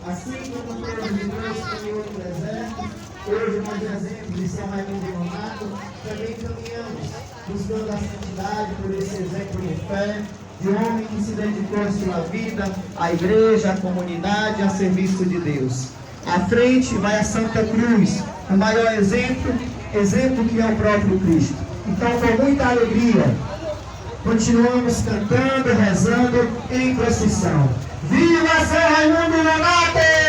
Assim como todos de Deus caminhou no deserto, hoje nós, exemplos de São Raimundo Nonato, também caminhamos, buscando a santidade por esse exemplo de fé, de homem que se dedicou a sua vida, à igreja, à comunidade, a serviço de Deus. À frente vai a Santa Cruz, o maior exemplo que é o próprio Cristo. Então, com muita alegria, continuamos cantando, rezando em procissão. Viva São Raimundo Nonato!